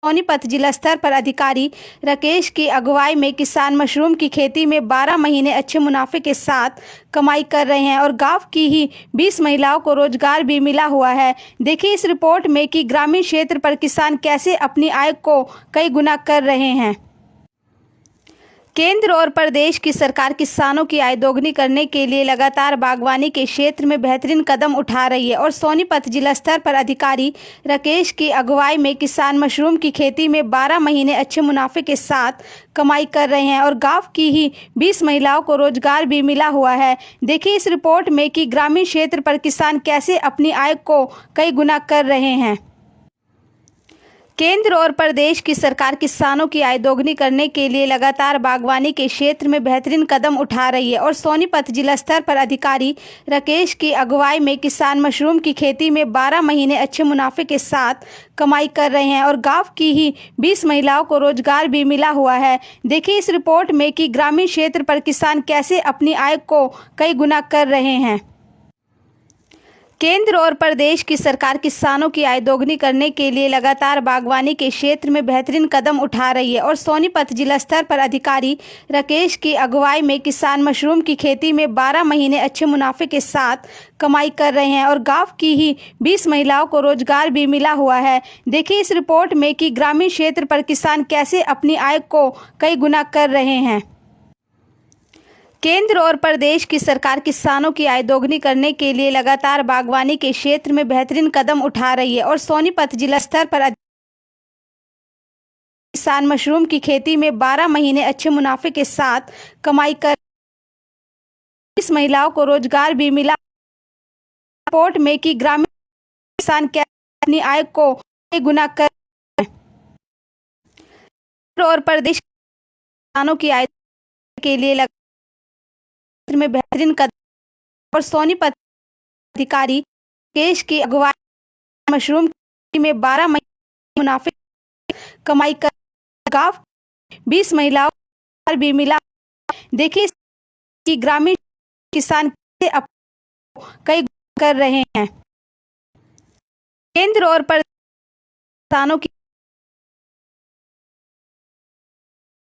सोनीपत जिला स्तर पर अधिकारी राकेश की अगुवाई में किसान मशरूम की खेती में 12 महीने अच्छे मुनाफे के साथ कमाई कर रहे हैं और गांव की ही 20 महिलाओं को रोजगार भी मिला हुआ है। देखिए इस रिपोर्ट में कि ग्रामीण क्षेत्र पर किसान कैसे अपनी आय को कई गुना कर रहे हैं। केंद्र और प्रदेश की सरकार किसानों की आय दोगुनी करने के लिए लगातार बागवानी के क्षेत्र में बेहतरीन कदम उठा रही है और सोनीपत जिला स्तर पर अधिकारी राकेश की अगुवाई में किसान मशरूम की खेती में 12 महीने अच्छे मुनाफे के साथ कमाई कर रहे हैं और गांव की ही 20 महिलाओं को रोजगार भी मिला हुआ है। देखिए इस रिपोर्ट में कि ग्रामीण क्षेत्र पर किसान कैसे अपनी आय को कई गुना कर रहे हैं। केंद्र और प्रदेश की सरकार किसानों की आय दोगुनी करने के लिए लगातार बागवानी के क्षेत्र में बेहतरीन कदम उठा रही है और सोनीपत जिला स्तर पर अधिकारी राकेश की अगुवाई में किसान मशरूम की खेती में 12 महीने अच्छे मुनाफे के साथ कमाई कर रहे हैं और गांव की ही 20 महिलाओं को रोजगार भी मिला हुआ है। देखिए इस रिपोर्ट में कि ग्रामीण क्षेत्र पर किसान कैसे अपनी आय को कई गुना कर रहे हैं। केंद्र और प्रदेश की सरकार किसानों की आय दोगुनी करने के लिए लगातार बागवानी के क्षेत्र में बेहतरीन कदम उठा रही है और सोनीपत जिला स्तर पर अधिकारी राकेश की अगुवाई में किसान मशरूम की खेती में 12 महीने अच्छे मुनाफे के साथ कमाई कर रहे हैं और गांव की ही 20 महिलाओं को रोजगार भी मिला हुआ है। देखिए इस रिपोर्ट में कि ग्रामीण क्षेत्र पर किसान कैसे अपनी आय को कई गुना कर रहे हैं। केंद्र और प्रदेश की सरकार किसानों की आय दोगुनी करने के लिए लगातार बागवानी के क्षेत्र में बेहतरीन कदम उठा रही है और सोनीपत जिला स्तर पर किसान मशरूम की खेती में 12 महीने अच्छे मुनाफे के साथ कमाई कर 20 महिलाओं को रोजगार भी मिला। रिपोर्ट में कि ग्रामीण किसान कैसे अपनी आय को कई गुना कर केंद्र और प्रदेश किसानों की आय के लिए में बेहतरीन कदम और सोनीपत अधिकारी राकेश की अगुवाई मशरूम में 12 महीने मुनाफे कमाई कर गांव 20 महिलाओं को भी मिला। देखिए कि ग्रामीण किसान कैसे कई कर रहे हैं। केंद्र और प्रदेश किसानों की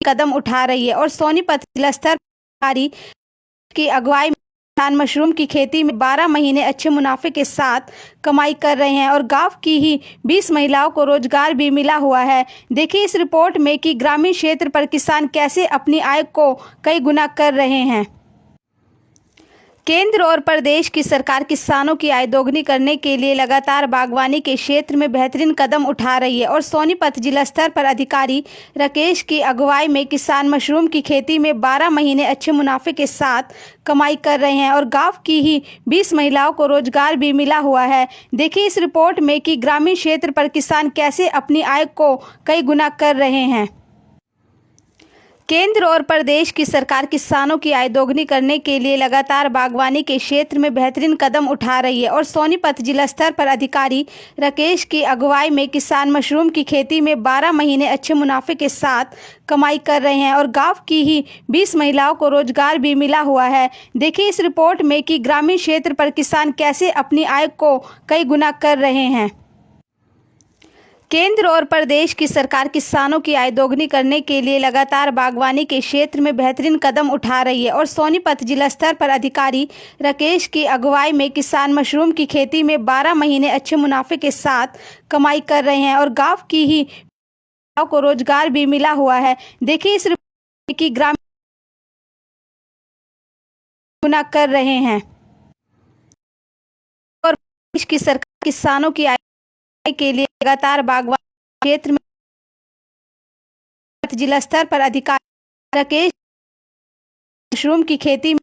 कदम उठा रही है और सोनीपत जिला स्तर अधिकारी की अगुवाई में किसान मशरूम की खेती में 12 महीने अच्छे मुनाफे के साथ कमाई कर रहे हैं और गांव की ही 20 महिलाओं को रोजगार भी मिला हुआ है। देखिए इस रिपोर्ट में कि ग्रामीण क्षेत्र पर किसान कैसे अपनी आय को कई गुना कर रहे हैं। केंद्र और प्रदेश की सरकार किसानों की आय दोगुनी करने के लिए लगातार बागवानी के क्षेत्र में बेहतरीन कदम उठा रही है और सोनीपत जिला स्तर पर अधिकारी राकेश की अगुवाई में किसान मशरूम की खेती में 12 महीने अच्छे मुनाफे के साथ कमाई कर रहे हैं और गांव की ही 20 महिलाओं को रोजगार भी मिला हुआ है। देखिए इस रिपोर्ट में कि ग्रामीण क्षेत्र पर किसान कैसे अपनी आय को कई गुना कर रहे हैं। केंद्र और प्रदेश की सरकार किसानों की आय दोगुनी करने के लिए लगातार बागवानी के क्षेत्र में बेहतरीन कदम उठा रही है और सोनीपत जिला स्तर पर अधिकारी राकेश की अगुवाई में किसान मशरूम की खेती में 12 महीने अच्छे मुनाफे के साथ कमाई कर रहे हैं और गांव की ही 20 महिलाओं को रोजगार भी मिला हुआ है। देखिए इस रिपोर्ट में कि ग्रामीण क्षेत्र पर किसान कैसे अपनी आय को कई गुना कर रहे हैं। केंद्र और प्रदेश की सरकार किसानों की आय दोगुनी करने के लिए लगातार बागवानी के क्षेत्र में बेहतरीन कदम उठा रही है और सोनीपत जिला स्तर पर अधिकारी राकेश की अगुवाई में किसान मशरूम की खेती में 12 महीने अच्छे मुनाफे के साथ कमाई कर रहे हैं और गांव की ही महिलाओं को रोजगार भी मिला हुआ है। देखिए इस रिपोर्ट में कि ग्रामीण गुना कर रहे हैं और प्रदेश की सरकार किसानों की आय के लिए लगातार बागवानी क्षेत्र में जिला स्तर पर अधिकारी राकेश मशरूम की खेती में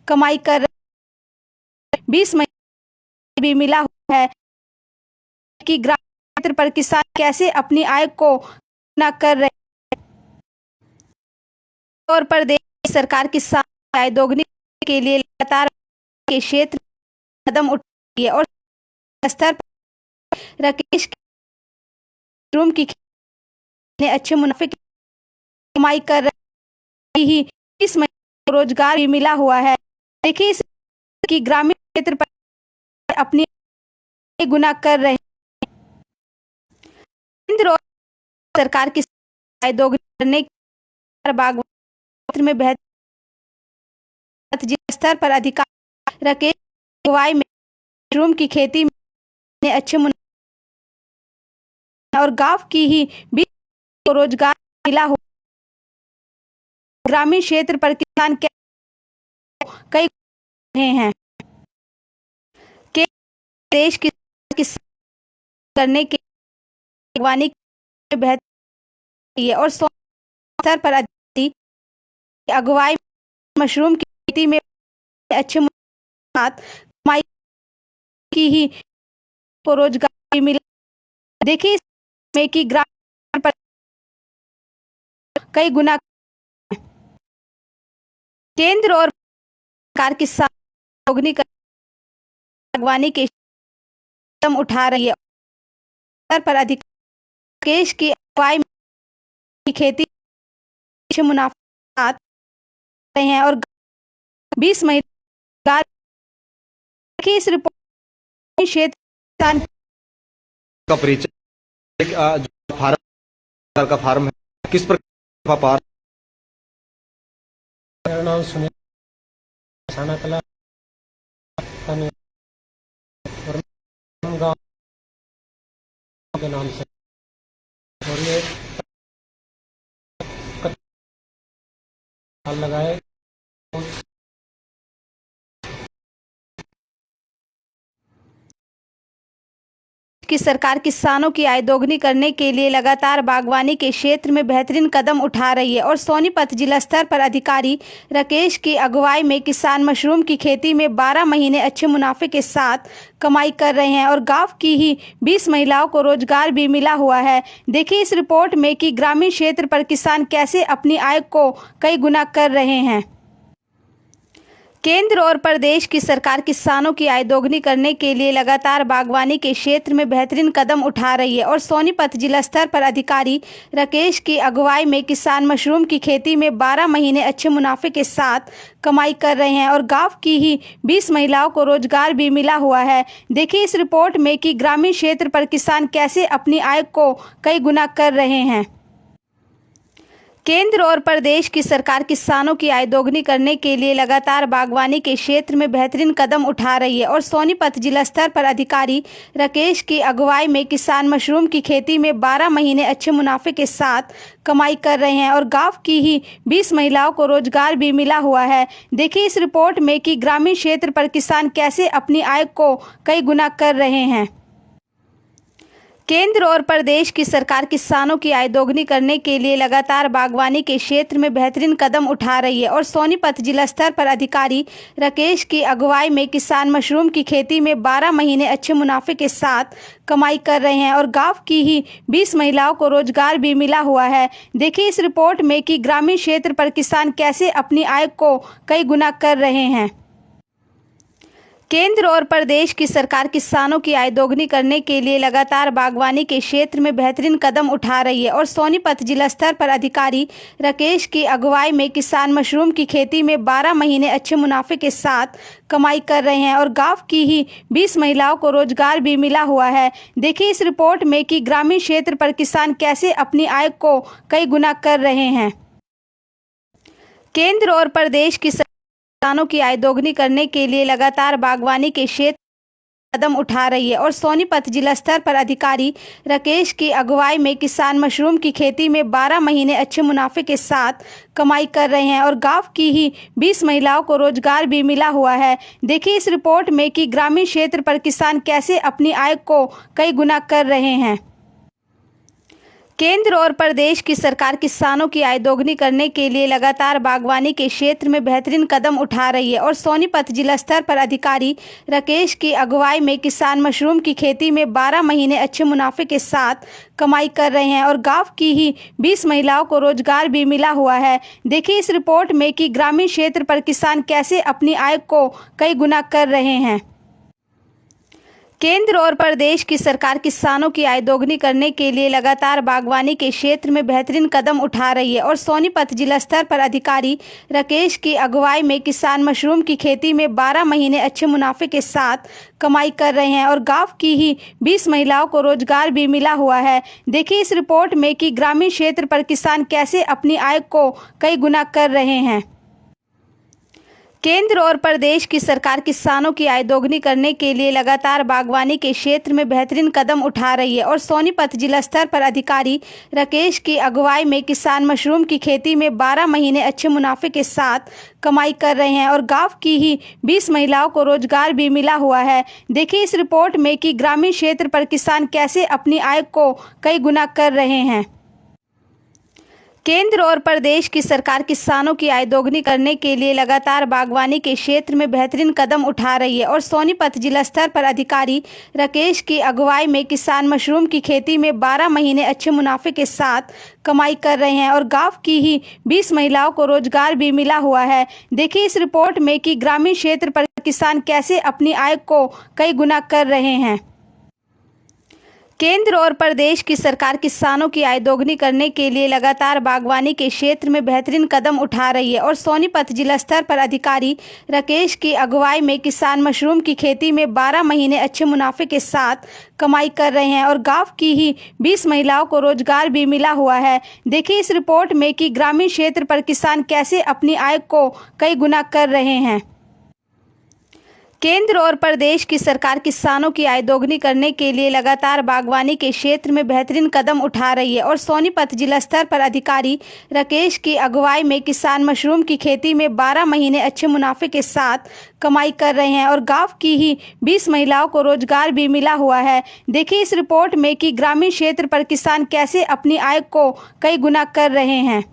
कमाई कर 20 महीने भी मिला हुआ है कि ग्रामीण क्षेत्र पर किसान कैसे अपनी आय को गुना कर रहे हैं और प्रदेश सरकार किसान की आय दोगुनी के लिए लगातार के क्षेत्र में कदम उठा रही है और स्तर पर राकेश मशरूम की खेती में अच्छे मुनाफे की कमाई कर रही ही इस महीने को रोजगार भी मिला हुआ है। देखिए इस कि ग्रामीण क्षेत्र पर अपनी गुना कर रहे हैं। सरकार की आय दोगुनी करने के बागवानी क्षेत्र में बेहतर जिला स्तर पर अधिकारी राकेश की अगुवाई में मशरूम की खेती में अच्छे मुनाफे और गांव की ही 20 को रोजगार मिला हुआ। ग्रामीण क्षेत्र पर किसान कई रहे हैं के देश की करने के बागवानी में बेहतर और स्तर पर अधिकारी की अगुवाई मशरूम की खेती में अच्छे कमाई की ही को रोजगार मिला। देखिए इसमें कि ग्रामीण पर कई गुना केंद्र और सरकार किसान दोगुनी बागवानी के कदम उठा रही है। स्तर पर अधिकारी देश की अगुवाई की खेती अच्छे मुनाफा रहे हैं और 20 महिला की इस रिपोर्ट क्षेत्र का परिचय फार्म का फार्म है किस प्रकार मेरा नाम सुनील थाना कला गाँव के नाम से और ये लगाए की सरकार किसानों की आय दोगुनी करने के लिए लगातार बागवानी के क्षेत्र में बेहतरीन कदम उठा रही है और सोनीपत जिला स्तर पर अधिकारी राकेश की अगुवाई में किसान मशरूम की खेती में 12 महीने अच्छे मुनाफे के साथ कमाई कर रहे हैं और गांव की ही 20 महिलाओं को रोजगार भी मिला हुआ है। देखिए इस रिपोर्ट में कि ग्रामीण क्षेत्र पर किसान कैसे अपनी आय को कई गुना कर रहे हैं। केंद्र और प्रदेश की सरकार किसानों की आय दोगुनी करने के लिए लगातार बागवानी के क्षेत्र में बेहतरीन कदम उठा रही है और सोनीपत जिला स्तर पर अधिकारी राकेश की अगुवाई में किसान मशरूम की खेती में 12 महीने अच्छे मुनाफे के साथ कमाई कर रहे हैं और गांव की ही 20 महिलाओं को रोजगार भी मिला हुआ है। देखिए इस रिपोर्ट में कि ग्रामीण क्षेत्र पर किसान कैसे अपनी आय को कई गुना कर रहे हैं। केंद्र और प्रदेश की सरकार किसानों की आय दोगुनी करने के लिए लगातार बागवानी के क्षेत्र में बेहतरीन कदम उठा रही है और सोनीपत जिला स्तर पर अधिकारी राकेश की अगुवाई में किसान मशरूम की खेती में 12 महीने अच्छे मुनाफे के साथ कमाई कर रहे हैं और गांव की ही 20 महिलाओं को रोजगार भी मिला हुआ है। देखिए इस रिपोर्ट में कि ग्रामीण क्षेत्र पर किसान कैसे अपनी आय को कई गुना कर रहे हैं। केंद्र और प्रदेश की सरकार किसानों की आय दोगुनी करने के लिए लगातार बागवानी के क्षेत्र में बेहतरीन कदम उठा रही है और सोनीपत जिला स्तर पर अधिकारी राकेश की अगुवाई में किसान मशरूम की खेती में 12 महीने अच्छे मुनाफे के साथ कमाई कर रहे हैं और गांव की ही 20 महिलाओं को रोजगार भी मिला हुआ है। देखिए इस रिपोर्ट में कि ग्रामीण क्षेत्र पर किसान कैसे अपनी आय को कई गुना कर रहे हैं। केंद्र और प्रदेश की सरकार किसानों की आय दोगुनी करने के लिए लगातार बागवानी के क्षेत्र में बेहतरीन कदम उठा रही है और सोनीपत जिला स्तर पर अधिकारी राकेश की अगुवाई में किसान मशरूम की खेती में 12 महीने अच्छे मुनाफे के साथ कमाई कर रहे हैं और गांव की ही 20 महिलाओं को रोजगार भी मिला हुआ है। देखिए इस रिपोर्ट में कि ग्रामीण क्षेत्र पर किसान कैसे अपनी आय को कई गुना कर रहे हैं। केंद्र और प्रदेश की किसानों की आय दोगुनी करने के लिए लगातार बागवानी के क्षेत्र कदम उठा रही है और सोनीपत जिला स्तर पर अधिकारी राकेश की अगुवाई में किसान मशरूम की खेती में 12 महीने अच्छे मुनाफे के साथ कमाई कर रहे हैं और गांव की ही 20 महिलाओं को रोजगार भी मिला हुआ है। देखिए इस रिपोर्ट में कि ग्रामीण क्षेत्र पर किसान कैसे अपनी आय को कई गुना कर रहे हैं। केंद्र और प्रदेश की सरकार किसानों की आय दोगुनी करने के लिए लगातार बागवानी के क्षेत्र में बेहतरीन कदम उठा रही है और सोनीपत जिला स्तर पर अधिकारी राकेश की अगुवाई में किसान मशरूम की खेती में 12 महीने अच्छे मुनाफे के साथ कमाई कर रहे हैं और गांव की ही 20 महिलाओं को रोजगार भी मिला हुआ है। देखिए इस रिपोर्ट में कि ग्रामीण क्षेत्र पर किसान कैसे अपनी आय को कई गुना कर रहे हैं। केंद्र और प्रदेश की सरकार किसानों की आय दोगुनी करने के लिए लगातार बागवानी के क्षेत्र में बेहतरीन कदम उठा रही है और सोनीपत जिला स्तर पर अधिकारी राकेश की अगुवाई में किसान मशरूम की खेती में 12 महीने अच्छे मुनाफे के साथ कमाई कर रहे हैं और गांव की ही 20 महिलाओं को रोजगार भी मिला हुआ है। देखिए इस रिपोर्ट में कि ग्रामीण क्षेत्र पर किसान कैसे अपनी आय को कई गुना कर रहे हैं। केंद्र और प्रदेश की सरकार किसानों की आय दोगुनी करने के लिए लगातार बागवानी के क्षेत्र में बेहतरीन कदम उठा रही है और सोनीपत जिला स्तर पर अधिकारी राकेश की अगुवाई में किसान मशरूम की खेती में 12 महीने अच्छे मुनाफे के साथ कमाई कर रहे हैं और गांव की ही 20 महिलाओं को रोजगार भी मिला हुआ है। देखिए इस रिपोर्ट में कि ग्रामीण क्षेत्र पर किसान कैसे अपनी आय को कई गुना कर रहे हैं। केंद्र और प्रदेश की सरकार किसानों की आय दोगुनी करने के लिए लगातार बागवानी के क्षेत्र में बेहतरीन कदम उठा रही है और सोनीपत जिला स्तर पर अधिकारी राकेश की अगुवाई में किसान मशरूम की खेती में 12 महीने अच्छे मुनाफे के साथ कमाई कर रहे हैं और गांव की ही 20 महिलाओं को रोजगार भी मिला हुआ है। देखिए इस रिपोर्ट में कि ग्रामीण क्षेत्र पर किसान कैसे अपनी आय को कई गुना कर रहे हैं। केंद्र और प्रदेश की सरकार किसानों की आय दोगुनी करने के लिए लगातार बागवानी के क्षेत्र में बेहतरीन कदम उठा रही है और सोनीपत जिला स्तर पर अधिकारी राकेश की अगुवाई में किसान मशरूम की खेती में 12 महीने अच्छे मुनाफे के साथ कमाई कर रहे हैं और गांव की ही 20 महिलाओं को रोजगार भी मिला हुआ है। देखिए इस रिपोर्ट में कि ग्रामीण क्षेत्र पर किसान कैसे अपनी आय को कई गुना कर रहे हैं। केंद्र और प्रदेश की सरकार किसानों की आय दोगुनी करने के लिए लगातार बागवानी के क्षेत्र में बेहतरीन कदम उठा रही है और सोनीपत जिला स्तर पर अधिकारी राकेश की अगुवाई में किसान मशरूम की खेती में 12 महीने अच्छे मुनाफे के साथ कमाई कर रहे हैं और गांव की ही 20 महिलाओं को रोजगार भी मिला हुआ है। देखिए इस रिपोर्ट में कि ग्रामीण क्षेत्र पर किसान कैसे अपनी आय को कई गुना कर रहे हैं।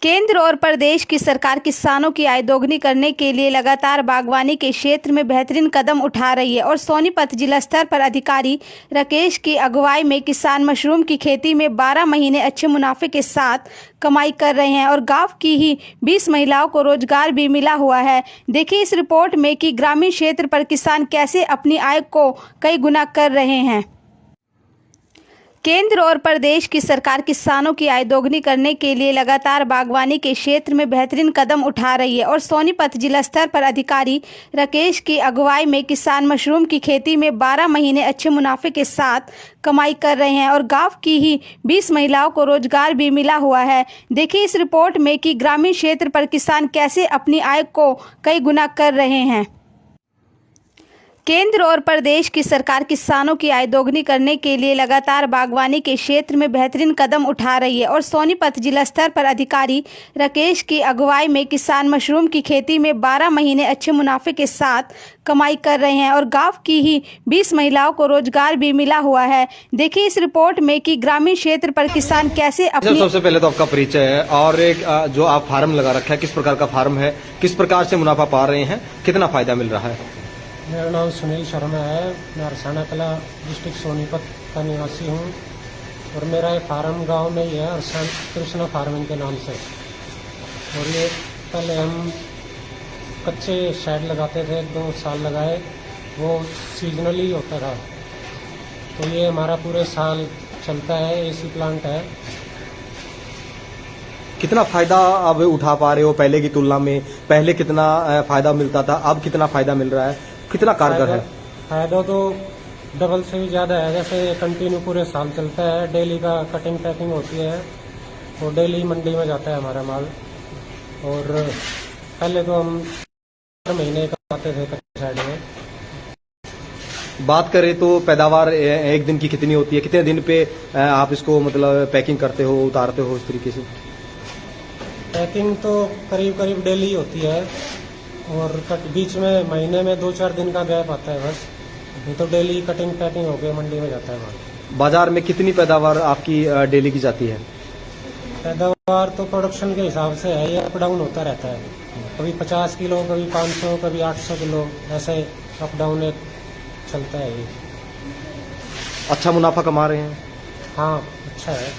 केंद्र और प्रदेश की सरकार किसानों की आय दोगुनी करने के लिए लगातार बागवानी के क्षेत्र में बेहतरीन कदम उठा रही है और सोनीपत जिला स्तर पर अधिकारी राकेश की अगुवाई में किसान मशरूम की खेती में 12 महीने अच्छे मुनाफे के साथ कमाई कर रहे हैं और गांव की ही 20 महिलाओं को रोजगार भी मिला हुआ है। देखिए इस रिपोर्ट में कि ग्रामीण क्षेत्र पर किसान कैसे अपनी आय को कई गुना कर रहे हैं। केंद्र और प्रदेश की सरकार किसानों की आय दोगुनी करने के लिए लगातार बागवानी के क्षेत्र में बेहतरीन कदम उठा रही है और सोनीपत जिला स्तर पर अधिकारी राकेश की अगुवाई में किसान मशरूम की खेती में 12 महीने अच्छे मुनाफे के साथ कमाई कर रहे हैं और गांव की ही 20 महिलाओं को रोजगार भी मिला हुआ है। देखिए इस रिपोर्ट में कि ग्रामीण क्षेत्र पर किसान कैसे अपनी आय को कई गुना कर रहे हैं। केंद्र और प्रदेश की सरकार किसानों की आय दोगुनी करने के लिए लगातार बागवानी के क्षेत्र में बेहतरीन कदम उठा रही है और सोनीपत जिला स्तर पर अधिकारी राकेश की अगुवाई में किसान मशरूम की खेती में 12 महीने अच्छे मुनाफे के साथ कमाई कर रहे हैं और गांव की ही 20 महिलाओं को रोजगार भी मिला हुआ है। देखिए इस रिपोर्ट में कि ग्रामीण क्षेत्र पर किसान कैसे अपनी सबसे पहले तो आपका परिचय है और एक जो आप फार्म लगा रखा है, किस प्रकार का फार्म है, किस प्रकार से मुनाफा पा रहे हैं, कितना फायदा मिल रहा है? मेरा नाम सुनील शर्मा है। मैं अरसाना कला डिस्ट्रिक्ट सोनीपत का निवासी हूँ और मेरा ये फार्म गांव में ही है, कृष्णा फार्मिंग के नाम से। और ये पहले हम कच्चे शेड लगाते थे, 2 साल लगाए, वो सीजनली होता था। तो ये हमारा पूरे साल चलता है, एसी प्लांट है। कितना फायदा अब उठा पा रहे हो पहले की तुलना में? पहले कितना फायदा मिलता था, अब कितना फायदा मिल रहा है, कितना कारगर है? फायदा तो डबल से भी ज़्यादा है। जैसे कंटिन्यू पूरे साल चलता है, डेली का कटिंग पैकिंग होती है तो डेली मंडी में जाता है हमारा माल। और पहले तो हम हर महीने का आते थे कच्चे साइड में। बात करें तो पैदावार एक दिन की कितनी होती है, कितने दिन पे आप इसको मतलब पैकिंग करते हो, उतारते हो इस तरीके से? पैकिंग तो करीब करीब डेली होती है और बीच में महीने में 2-4 दिन का गैप आता है बस। नहीं तो डेली कटिंग पैकिंग होकर मंडी में जाता है माल। बाजार में कितनी पैदावार आपकी डेली की जाती है? पैदावार तो प्रोडक्शन के हिसाब से है, ये अप डाउन होता रहता है। कभी 50 किलो, कभी 500, कभी 800 किलो, ऐसे अप डाउन चलता है ये। अच्छा मुनाफा कमा रहे हैं? हाँ, अच्छा है।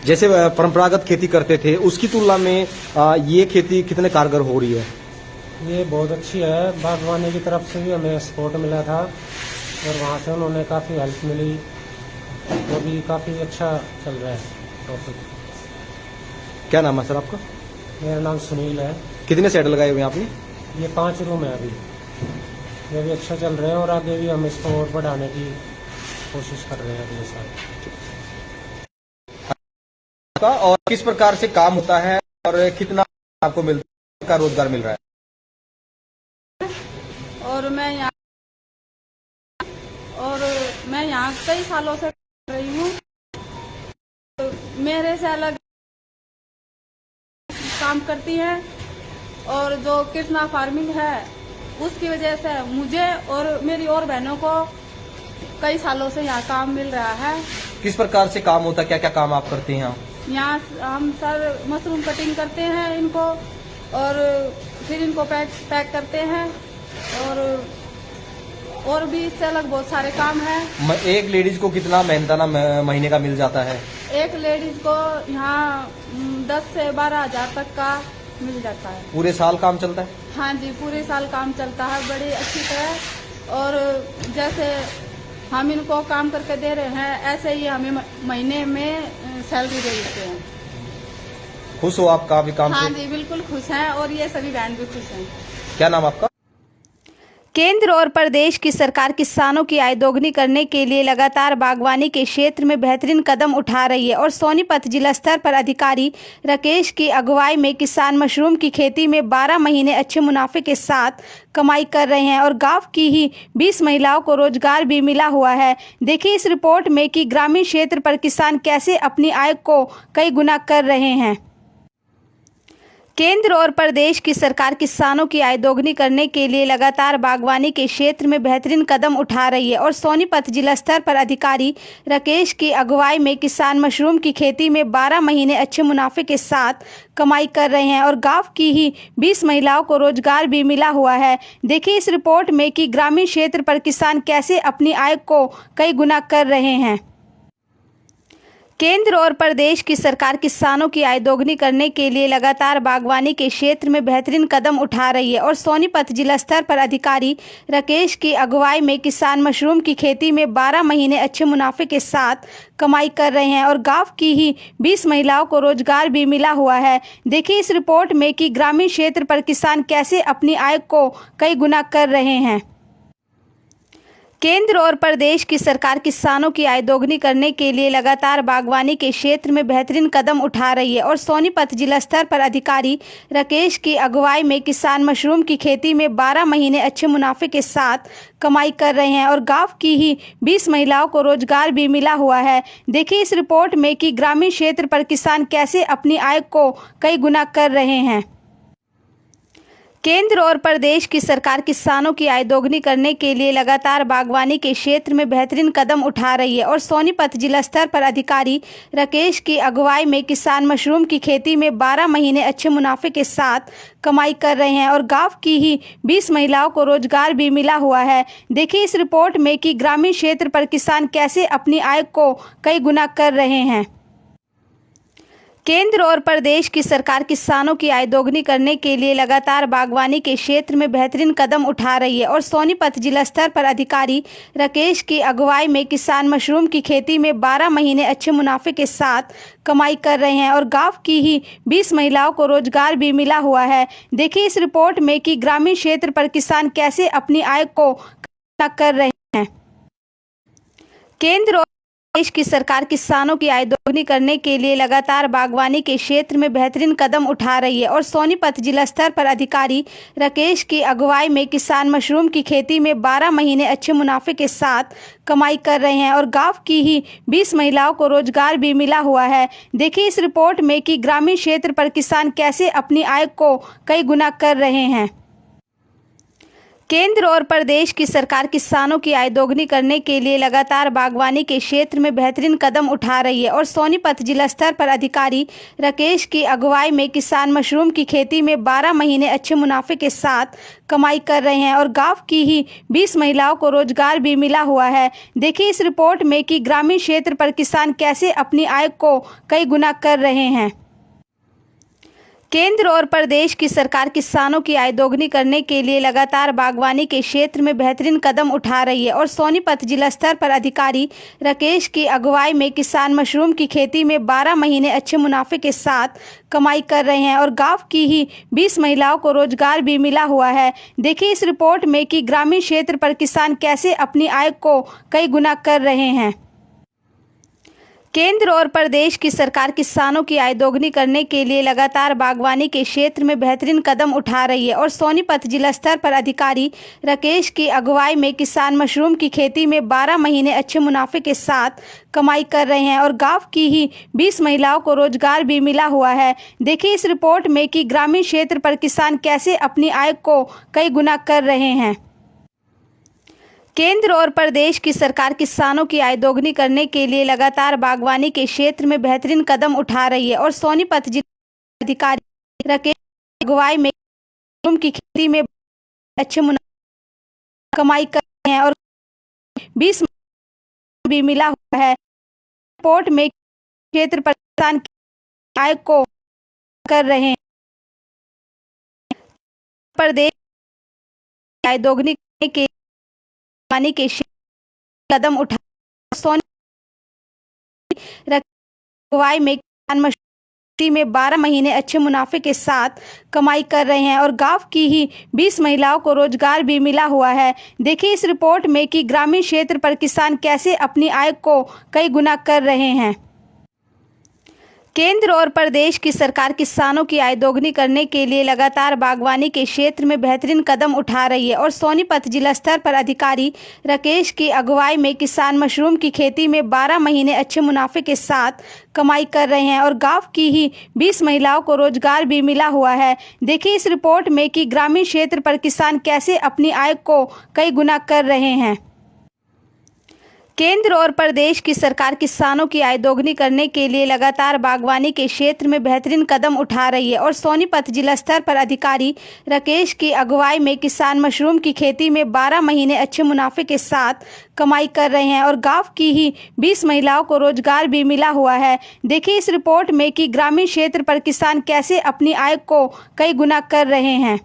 जैसे परंपरागत खेती करते थे उसकी तुलना में ये खेती कितने कारगर हो रही है? ये बहुत अच्छी है। बागवानी की तरफ से भी हमें सपोर्ट मिला था और वहाँ से उन्होंने काफ़ी हेल्प मिली, वो भी काफ़ी अच्छा चल रहा है प्रॉफिट। क्या नाम है सर आपका? मेरा नाम सुनील है। कितने सेट लगाए हुए हैं आपने? ये 5 रूम है अभी, ये भी अच्छा चल रहे हैं और आगे भी हम इसको और बढ़ाने की कोशिश कर रहे हैं अगले साल। और किस प्रकार से काम होता है और कितना आपको मिलता का रोजगार मिल रहा है? और मैं यहाँ कई सालों से कर रही हूँ। तो मेरे से अलग काम करती हैं और जो कृष्णा फार्मिंग है उसकी वजह से मुझे और मेरी और बहनों को कई सालों से यहाँ काम मिल रहा है। किस प्रकार से काम होता है, क्या क्या काम आप करते हैं? यहाँ हम सर मशरूम कटिंग करते हैं इनको और फिर इनको पैक करते हैं और भी इससे अलग बहुत सारे काम हैं। एक लेडीज को कितना मेहनताना महीने का मिल जाता है? एक लेडीज को यहाँ 10 से 12 हजार तक का मिल जाता है। पूरे साल काम चलता है? हाँ जी, पूरे साल काम चलता है बड़ी अच्छी तरह। और जैसे हम इनको काम करके दे रहे हैं ऐसे ही हमें महीने में सैलरी दे देते हैं। खुश हो आप काफी काम हाँ से? जी, बिल्कुल खुश हैं और ये सभी बहन भी खुश हैं। क्या नाम आपका? केंद्र और प्रदेश की सरकार किसानों की आय दोगुनी करने के लिए लगातार बागवानी के क्षेत्र में बेहतरीन कदम उठा रही है और सोनीपत जिला स्तर पर अधिकारी राकेश की अगुवाई में किसान मशरूम की खेती में 12 महीने अच्छे मुनाफे के साथ कमाई कर रहे हैं और गांव की ही 20 महिलाओं को रोजगार भी मिला हुआ है। देखिए इस रिपोर्ट में कि ग्रामीण क्षेत्र पर किसान कैसे अपनी आय को कई गुना कर रहे हैं। केंद्र और प्रदेश की सरकार किसानों की आय दोगुनी करने के लिए लगातार बागवानी के क्षेत्र में बेहतरीन कदम उठा रही है और सोनीपत जिला स्तर पर अधिकारी राकेश की अगुवाई में किसान मशरूम की खेती में 12 महीने अच्छे मुनाफे के साथ कमाई कर रहे हैं और गांव की ही 20 महिलाओं को रोजगार भी मिला हुआ है। देखिए इस रिपोर्ट में कि ग्रामीण क्षेत्र पर किसान कैसे अपनी आय को कई गुना कर रहे हैं। केंद्र और प्रदेश की सरकार किसानों की आय दोगुनी करने के लिए लगातार बागवानी के क्षेत्र में बेहतरीन कदम उठा रही है और सोनीपत जिला स्तर पर अधिकारी राकेश की अगुवाई में किसान मशरूम की खेती में 12 महीने अच्छे मुनाफे के साथ कमाई कर रहे हैं और गांव की ही 20 महिलाओं को रोजगार भी मिला हुआ है। देखिए इस रिपोर्ट में कि ग्रामीण क्षेत्र पर किसान कैसे अपनी आय को कई गुना कर रहे हैं। केंद्र और प्रदेश की सरकार किसानों की आय दोगुनी करने के लिए लगातार बागवानी के क्षेत्र में बेहतरीन कदम उठा रही है और सोनीपत जिला स्तर पर अधिकारी राकेश की अगुवाई में किसान मशरूम की खेती में 12 महीने अच्छे मुनाफे के साथ कमाई कर रहे हैं और गांव की ही 20 महिलाओं को रोजगार भी मिला हुआ है। देखिए इस रिपोर्ट में कि ग्रामीण क्षेत्र पर किसान कैसे अपनी आय को कई गुना कर रहे हैं। केंद्र और प्रदेश की सरकार किसानों की आय दोगुनी करने के लिए लगातार बागवानी के क्षेत्र में बेहतरीन कदम उठा रही है और सोनीपत जिला स्तर पर अधिकारी राकेश की अगुवाई में किसान मशरूम की खेती में 12 महीने अच्छे मुनाफे के साथ कमाई कर रहे हैं और गांव की ही 20 महिलाओं को रोजगार भी मिला हुआ है। देखिए इस रिपोर्ट में कि ग्रामीण क्षेत्र पर किसान कैसे अपनी आय को कई गुना कर रहे हैं। केंद्र और प्रदेश की सरकार किसानों की आय दोगुनी करने के लिए लगातार बागवानी के क्षेत्र में बेहतरीन कदम उठा रही है और सोनीपत जिला स्तर पर अधिकारी राकेश की अगुवाई में किसान मशरूम की खेती में 12 महीने अच्छे मुनाफे के साथ कमाई कर रहे हैं और गांव की ही 20 महिलाओं को रोजगार भी मिला हुआ है। देखिए इस रिपोर्ट में कि ग्रामीण क्षेत्र पर किसान कैसे अपनी आय को कई गुना कर रहे हैं। केंद्र और देश की सरकार किसानों की आय दोगुनी करने के लिए लगातार बागवानी के क्षेत्र में बेहतरीन कदम उठा रही है और सोनीपत जिला स्तर पर अधिकारी राकेश की अगुवाई में किसान मशरूम की खेती में 12 महीने अच्छे मुनाफे के साथ कमाई कर रहे हैं और गांव की ही 20 महिलाओं को रोजगार भी मिला हुआ है। देखिए इस रिपोर्ट में कि ग्रामीण क्षेत्र पर किसान कैसे अपनी आय को कई गुना कर रहे हैं। केंद्र और प्रदेश की सरकार किसानों की आय दोगुनी करने के लिए लगातार बागवानी के क्षेत्र में बेहतरीन कदम उठा रही है और सोनीपत जिला स्तर पर अधिकारी राकेश की अगुवाई में किसान मशरूम की खेती में 12 महीने अच्छे मुनाफे के साथ कमाई कर रहे हैं और गांव की ही 20 महिलाओं को रोजगार भी मिला हुआ है। देखिए इस रिपोर्ट में कि ग्रामीण क्षेत्र पर किसान कैसे अपनी आय को कई गुना कर रहे हैं। केंद्र और प्रदेश की सरकार किसानों की आय दोगुनी करने के लिए लगातार बागवानी के क्षेत्र में बेहतरीन कदम उठा रही है और सोनीपत जिला स्तर पर अधिकारी राकेश की अगुवाई में किसान मशरूम की खेती में 12 महीने अच्छे मुनाफे के साथ कमाई कर रहे हैं और गांव की ही 20 महिलाओं को रोजगार भी मिला हुआ है। देखिए इस रिपोर्ट में कि ग्रामीण क्षेत्र पर किसान कैसे अपनी आय को कई गुना कर रहे हैं। केंद्र और प्रदेश की सरकार किसानों की आय दोगुनी करने के लिए लगातार बागवानी के क्षेत्र में बेहतरीन कदम उठा रही है और सोनीपत जिला स्तर पर अधिकारी राकेश की अगुवाई में किसान मशरूम की खेती में 12 महीने अच्छे मुनाफे के साथ कमाई कर रहे हैं और गांव की ही 20 महिलाओं को रोजगार भी मिला हुआ है। देखिए इस रिपोर्ट में कि ग्रामीण क्षेत्र पर किसान कैसे अपनी आय को कई गुना कर रहे हैं। केंद्र और प्रदेश की सरकार किसानों की आय दोगुनी करने के लिए लगातार बागवानी के क्षेत्र में बेहतरीन कदम उठा रही है और सोनीपत जिला अधिकारी राकेश की अगुवाई में मशरूम की खेती में अच्छे मुनाफे कमाई कर रहे हैं और 20 भी मिला हुआ है। रिपोर्ट में क्षेत्र पर किसान की आय को कर रहे हैं। प्रदेश की आय दोगुनी करने के बागवानी के कदम उठा अगुवाई में किसान मशरूम में 12 महीने अच्छे मुनाफे के साथ कमाई कर रहे हैं और गांव की ही 20 महिलाओं को रोजगार भी मिला हुआ है। देखिए इस रिपोर्ट में कि ग्रामीण क्षेत्र पर किसान कैसे अपनी आय को कई गुना कर रहे हैं। केंद्र और प्रदेश की सरकार किसानों की आय दोगुनी करने के लिए लगातार बागवानी के क्षेत्र में बेहतरीन कदम उठा रही है और सोनीपत जिला स्तर पर अधिकारी राकेश की अगुवाई में किसान मशरूम की खेती में 12 महीने अच्छे मुनाफे के साथ कमाई कर रहे हैं और गांव की ही 20 महिलाओं को रोजगार भी मिला हुआ है। देखिए इस रिपोर्ट में कि ग्रामीण क्षेत्र पर किसान कैसे अपनी आय को कई गुना कर रहे हैं। केंद्र और प्रदेश की सरकार किसानों की आय दोगुनी करने के लिए लगातार बागवानी के क्षेत्र में बेहतरीन कदम उठा रही है और सोनीपत जिला स्तर पर अधिकारी राकेश की अगुवाई में किसान मशरूम की खेती में 12 महीने अच्छे मुनाफे के साथ कमाई कर रहे हैं और गांव की ही 20 महिलाओं को रोजगार भी मिला हुआ है। देखिए इस रिपोर्ट में कि ग्रामीण क्षेत्र पर किसान कैसे अपनी आय को कई गुना कर रहे हैं।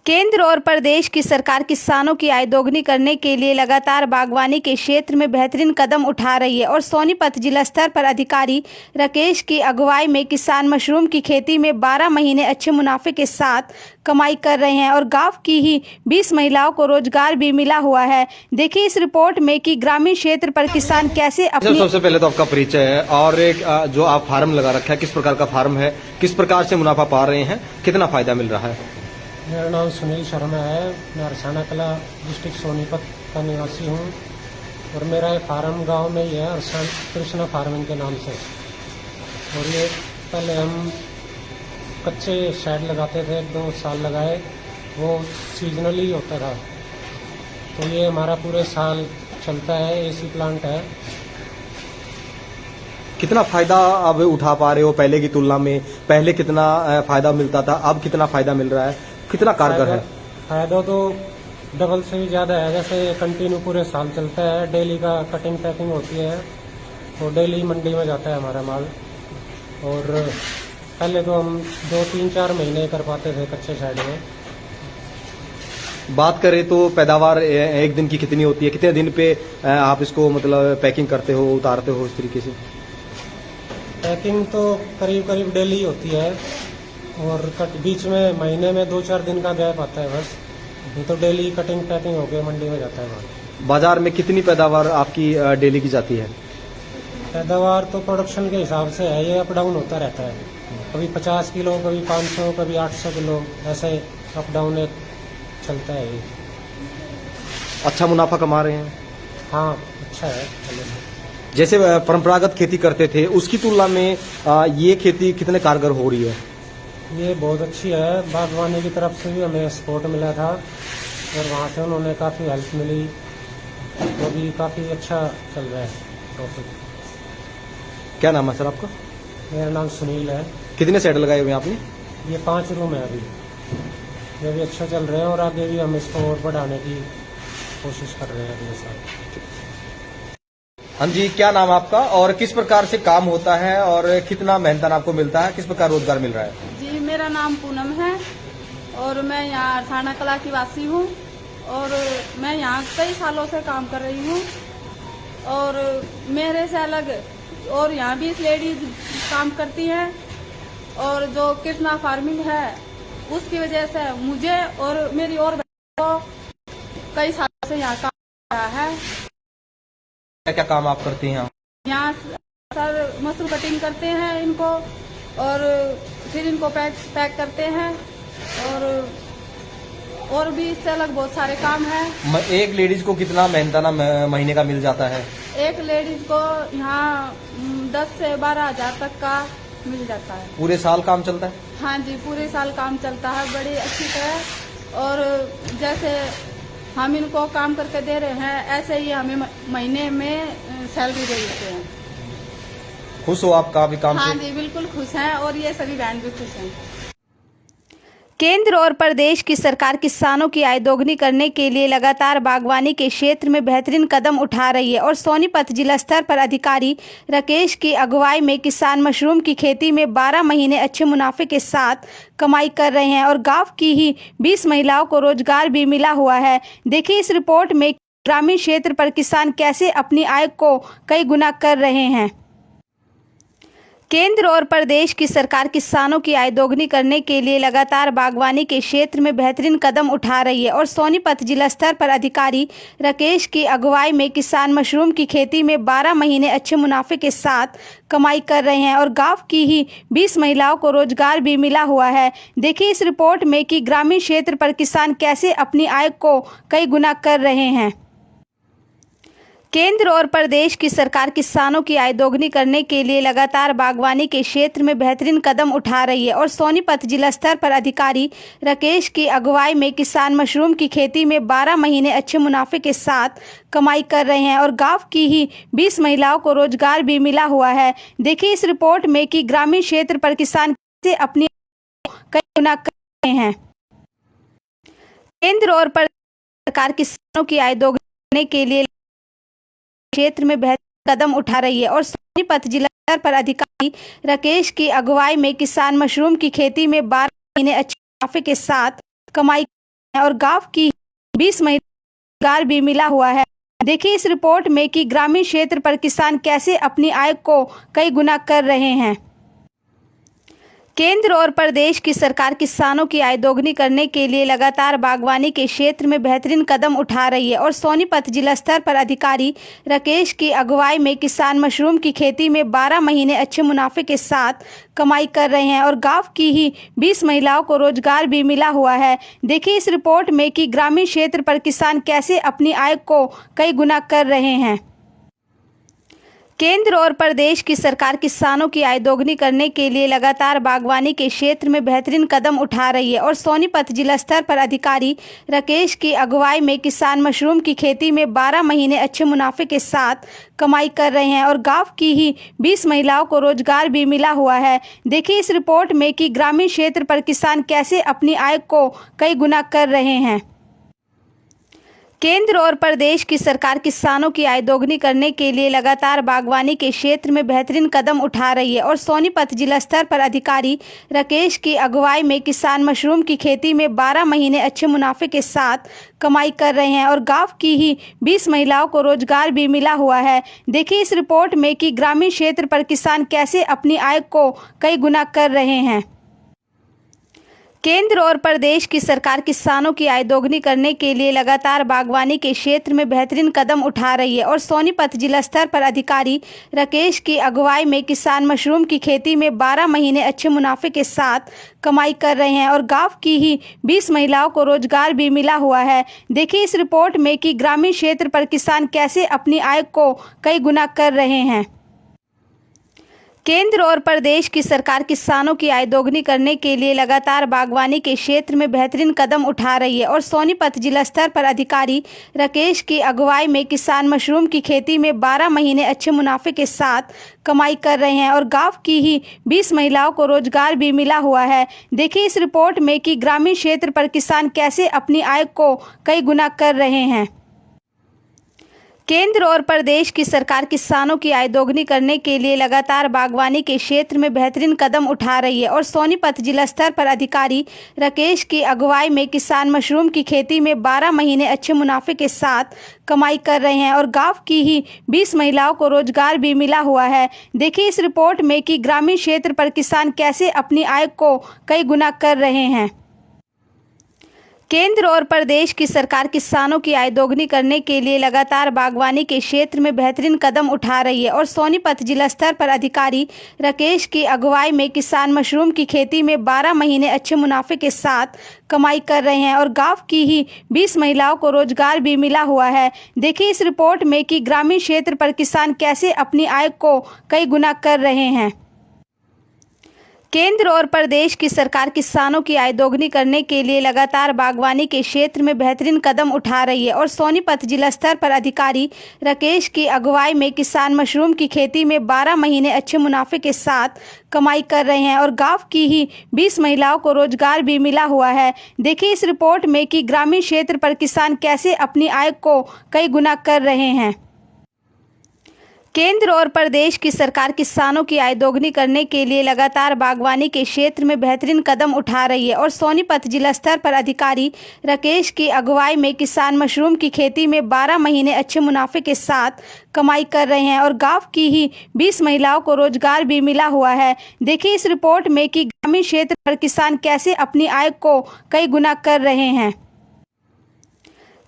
केंद्र और प्रदेश की सरकार किसानों की आय दोगुनी करने के लिए लगातार बागवानी के क्षेत्र में बेहतरीन कदम उठा रही है और सोनीपत जिला स्तर पर अधिकारी राकेश की अगुवाई में किसान मशरूम की खेती में 12 महीने अच्छे मुनाफे के साथ कमाई कर रहे हैं और गांव की ही 20 महिलाओं को रोजगार भी मिला हुआ है। देखिए इस रिपोर्ट में कि ग्रामीण क्षेत्र पर किसान कैसे अपनी सबसे पहले तो आपका परिचय है और एक जो आप फार्म लगा रखा है, किस प्रकार का फार्म है, किस प्रकार से मुनाफा पा रहे हैं, कितना फायदा मिल रहा है? मेरा नाम सुनील शर्मा है। मैं अरसाना कला डिस्ट्रिक्ट सोनीपत का निवासी हूँ और मेरा ये फार्म गांव में ही है, अरसान कृष्णा फार्मिंग के नाम से। और ये पहले हम कच्चे शेड लगाते थे, 2 साल लगाए, वो सीजनली होता था। तो ये हमारा पूरे साल चलता है, एसी प्लांट है। कितना फायदा अब उठा पा रहे हो पहले की तुलना में? पहले कितना फायदा मिलता था, अब कितना फायदा मिल रहा है, कितना कारगर है? फायदा तो डबल से भी ज़्यादा है। जैसे कंटिन्यू पूरे साल चलता है, डेली का कटिंग पैकिंग होती है तो डेली मंडी में जाता है हमारा माल। और पहले तो हम 2-3-4 महीने कर पाते थे कच्चे साइड में। बात करें तो पैदावार एक दिन की कितनी होती है, कितने दिन पे आप इसको मतलब पैकिंग करते हो, उतारते हो इस तरीके से? पैकिंग तो करीब करीब डेली होती है और बीच में महीने में 2-4 दिन का गैप आता है बस। ये तो डेली कटिंग पैकिंग होकर मंडी में जाता है माल। बाजार में कितनी पैदावार आपकी डेली की जाती है? पैदावार तो प्रोडक्शन के हिसाब से है, ये अप डाउन होता रहता है। कभी 50 किलो, कभी 500, कभी 800 किलो, ऐसे अप डाउन चलता है ये। अच्छा मुनाफा कमा रहे हैं? हाँ अच्छा है पहले से। जैसे परंपरागत खेती करते थे उसकी तुलना में ये खेती कितने कारगर हो रही है? ये बहुत अच्छी है। बागवानी की तरफ से भी हमें सपोर्ट मिला था और वहाँ से उन्होंने काफ़ी हेल्प मिली, वो भी काफ़ी अच्छा चल रहा है प्रॉफिट। क्या नाम है सर आपका? मेरा नाम सुनील है। कितने सेट लगाए हुए हैं आपने? ये 5 रूम है अभी, ये भी अच्छा चल रहे हैं और आगे भी हम इसको और बढ़ाने की कोशिश कर रहे हैं अगले साल। हाँ जी, क्या नाम आपका और किस प्रकार से काम होता है और कितना मेहनतान आपको मिलता है, किस प्रकार रोजगार मिल रहा है? जी, मेरा नाम पूनम है और मैं यहाँ अरसाना कला की वासी हूँ और मैं यहाँ कई सालों से काम कर रही हूँ और मेरे से अलग और यहाँ भी लेडीज काम करती हैं और जो कृष्णा फार्मिंग है उसकी वजह से मुझे और मेरी और बहन को कई सालों से यहाँ काम कर रहा है। क्या क्या काम आप करती हैं? यहाँ सर मशरूम कटिंग करते हैं इनको और फिर इनको पैक करते हैं और भी इससे अलग बहुत सारे काम हैं। एक लेडीज को कितना मेहनताना महीने का मिल जाता है? एक लेडीज को यहाँ 10 से 12 हजार तक का मिल जाता है। पूरे साल काम चलता है? हाँ जी, पूरे साल काम चलता है बड़ी अच्छी तरह और जैसे हम इनको काम करके दे रहे हैं ऐसे ही हमें महीने में सैलरी दे देते हैं। खुश हो आप काफी काम हाँ से? जी, बिल्कुल खुश हैं और ये सभी बहन भी खुश हैं। केंद्र और प्रदेश की सरकार किसानों की आय दोगुनी करने के लिए लगातार बागवानी के क्षेत्र में बेहतरीन कदम उठा रही है और सोनीपत जिला स्तर पर अधिकारी राकेश की अगुवाई में किसान मशरूम की खेती में 12 महीने अच्छे मुनाफे के साथ कमाई कर रहे हैं और गांव की ही 20 महिलाओं को रोजगार भी मिला हुआ है। देखिए इस रिपोर्ट में ग्रामीण क्षेत्र पर किसान कैसे अपनी आय को कई गुना कर रहे हैं। केंद्र और प्रदेश की सरकार किसानों की आय दोगुनी करने के लिए लगातार बागवानी के क्षेत्र में बेहतरीन कदम उठा रही है और सोनीपत जिला स्तर पर अधिकारी राकेश की अगुवाई में किसान मशरूम की खेती में 12 महीने अच्छे मुनाफे के साथ कमाई कर रहे हैं और गांव की ही 20 महिलाओं को रोजगार भी मिला हुआ है। देखिए इस रिपोर्ट में कि ग्रामीण क्षेत्र पर किसान कैसे अपनी आय को कई गुना कर रहे हैं। केंद्र और प्रदेश की सरकार किसानों की आय दोगुनी करने के लिए लगातार बागवानी के क्षेत्र में बेहतरीन कदम उठा रही है और सोनीपत जिला स्तर पर अधिकारी राकेश की अगुवाई में किसान मशरूम की खेती में 12 महीने अच्छे मुनाफे के साथ कमाई कर रहे हैं और गांव की ही 20 महिलाओं को रोजगार भी मिला हुआ है। देखिए इस रिपोर्ट में कि ग्रामीण क्षेत्र पर किसान कैसे अपनी आय को कई गुना कर रहे हैं। केंद्र और प्रदेश सरकार किसानों की आय दोगुनी करने के लिए क्षेत्र में बेहतर कदम उठा रही है और सोनीपत जिला स्तर पर अधिकारी राकेश की अगुवाई में किसान मशरूम की खेती में 12 महीने अच्छे मुनाफे के साथ कमाई कर और गांव की 20 महिलाओं को रोजगार भी मिला हुआ है। देखिए इस रिपोर्ट में कि ग्रामीण क्षेत्र पर किसान कैसे अपनी आय को कई गुना कर रहे हैं। केंद्र और प्रदेश की सरकार किसानों की आय दोगुनी करने के लिए लगातार बागवानी के क्षेत्र में बेहतरीन कदम उठा रही है और सोनीपत जिला स्तर पर अधिकारी राकेश की अगुवाई में किसान मशरूम की खेती में 12 महीने अच्छे मुनाफे के साथ कमाई कर रहे हैं और गांव की ही 20 महिलाओं को रोजगार भी मिला हुआ है। देखिए इस रिपोर्ट में कि ग्रामीण क्षेत्र पर किसान कैसे अपनी आय को कई गुना कर रहे हैं। केंद्र और प्रदेश की सरकार किसानों की आय दोगुनी करने के लिए लगातार बागवानी के क्षेत्र में बेहतरीन कदम उठा रही है और सोनीपत जिला स्तर पर अधिकारी राकेश की अगुवाई में किसान मशरूम की खेती में 12 महीने अच्छे मुनाफे के साथ कमाई कर रहे हैं और गांव की ही 20 महिलाओं को रोजगार भी मिला हुआ है। देखिए इस रिपोर्ट में कि ग्रामीण क्षेत्र पर किसान कैसे अपनी आय को कई गुना कर रहे हैं। केंद्र और प्रदेश की सरकार किसानों की आय दोगुनी करने के लिए लगातार बागवानी के क्षेत्र में बेहतरीन कदम उठा रही है और सोनीपत जिला स्तर पर अधिकारी राकेश की अगुवाई में किसान मशरूम की खेती में 12 महीने अच्छे मुनाफे के साथ कमाई कर रहे हैं और गांव की ही 20 महिलाओं को रोजगार भी मिला हुआ है। देखिए इस रिपोर्ट में कि ग्रामीण क्षेत्र पर किसान कैसे अपनी आय को कई गुना कर रहे हैं। केंद्र और प्रदेश की सरकार किसानों की आय दोगुनी करने के लिए लगातार बागवानी के क्षेत्र में बेहतरीन कदम उठा रही है और सोनीपत जिला स्तर पर अधिकारी राकेश की अगुवाई में किसान मशरूम की खेती में 12 महीने अच्छे मुनाफे के साथ कमाई कर रहे हैं और गांव की ही 20 महिलाओं को रोजगार भी मिला हुआ है। देखिए इस रिपोर्ट में कि ग्रामीण क्षेत्र पर किसान कैसे अपनी आय को कई गुना कर रहे हैं। केंद्र और प्रदेश की सरकार किसानों की आय दोगुनी करने के लिए लगातार बागवानी के क्षेत्र में बेहतरीन कदम उठा रही है और सोनीपत जिला स्तर पर अधिकारी राकेश की अगुवाई में किसान मशरूम की खेती में 12 महीने अच्छे मुनाफे के साथ कमाई कर रहे हैं और गांव की ही 20 महिलाओं को रोजगार भी मिला हुआ है। देखिए इस रिपोर्ट में कि ग्रामीण क्षेत्र पर किसान कैसे अपनी आय को कई गुना कर रहे हैं। केंद्र और प्रदेश की सरकार किसानों की आय दोगुनी करने के लिए लगातार बागवानी के क्षेत्र में बेहतरीन कदम उठा रही है और सोनीपत जिला स्तर पर अधिकारी राकेश की अगुवाई में किसान मशरूम की खेती में 12 महीने अच्छे मुनाफे के साथ कमाई कर रहे हैं और गांव की ही 20 महिलाओं को रोजगार भी मिला हुआ है। देखिए इस रिपोर्ट में कि ग्रामीण क्षेत्र पर किसान कैसे अपनी आय को कई गुना कर रहे हैं। केंद्र और प्रदेश की सरकार किसानों की आय दोगुनी करने के लिए लगातार बागवानी के क्षेत्र में बेहतरीन कदम उठा रही है और सोनीपत जिला स्तर पर अधिकारी राकेश की अगुवाई में किसान मशरूम की खेती में 12 महीने अच्छे मुनाफे के साथ कमाई कर रहे हैं और गांव की ही 20 महिलाओं को रोजगार भी मिला हुआ है। देखिए इस रिपोर्ट में कि ग्रामीण क्षेत्र पर किसान कैसे अपनी आय को कई गुना कर रहे हैं। केंद्र और प्रदेश की सरकार किसानों की आय दोगुनी करने के लिए लगातार बागवानी के क्षेत्र में बेहतरीन कदम उठा रही है और सोनीपत जिला स्तर पर अधिकारी राकेश की अगुवाई में किसान मशरूम की खेती में 12 महीने अच्छे मुनाफे के साथ कमाई कर रहे हैं और गांव की ही 20 महिलाओं को रोजगार भी मिला हुआ है। देखिए इस रिपोर्ट में कि ग्रामीण क्षेत्र पर किसान कैसे अपनी आय को कई गुना कर रहे हैं। केंद्र और प्रदेश की सरकार किसानों की आय दोगुनी करने के लिए लगातार बागवानी के क्षेत्र में बेहतरीन कदम उठा रही है और सोनीपत जिला स्तर पर अधिकारी राकेश की अगुवाई में किसान मशरूम की खेती में 12 महीने अच्छे मुनाफे के साथ कमाई कर रहे हैं और गांव की ही 20 महिलाओं को रोजगार भी मिला हुआ है। देखिए इस रिपोर्ट में कि ग्रामीण क्षेत्र पर किसान कैसे अपनी आय को कई गुना कर रहे हैं।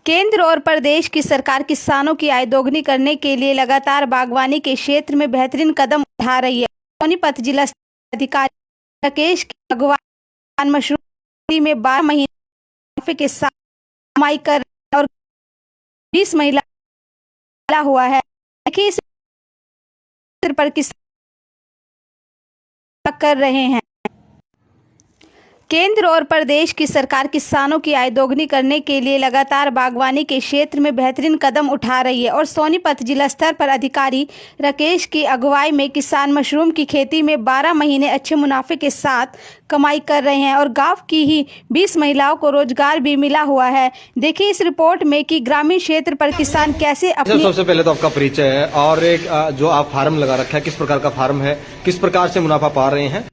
केंद्र और प्रदेश की सरकार किसानों की आय दोगुनी करने के लिए लगातार बागवानी के क्षेत्र में बेहतरीन कदम उठा रही है। सोनीपत जिला अधिकारी राकेश की अगुवाई किसान मशरूम खेती में 12 महीने मुनाफे के साथ कमाई कर रहे हैं और 20 महिला मिला हुआ है। देखिए इस पर किसान कर रहे हैं। केंद्र और प्रदेश की सरकार किसानों की आय दोगुनी करने के लिए लगातार बागवानी के क्षेत्र में बेहतरीन कदम उठा रही है और सोनीपत जिला स्तर पर अधिकारी राकेश की अगुवाई में किसान मशरूम की खेती में 12 महीने अच्छे मुनाफे के साथ कमाई कर रहे हैं और गांव की ही 20 महिलाओं को रोजगार भी मिला हुआ है। देखिए इस रिपोर्ट में कि ग्रामीण क्षेत्र पर किसान कैसे अपनी सबसे पहले तो आपका परिचय है और एक जो आप फार्म लगा रखा है, किस प्रकार का फार्म है, किस प्रकार से मुनाफा पा रहे हैं,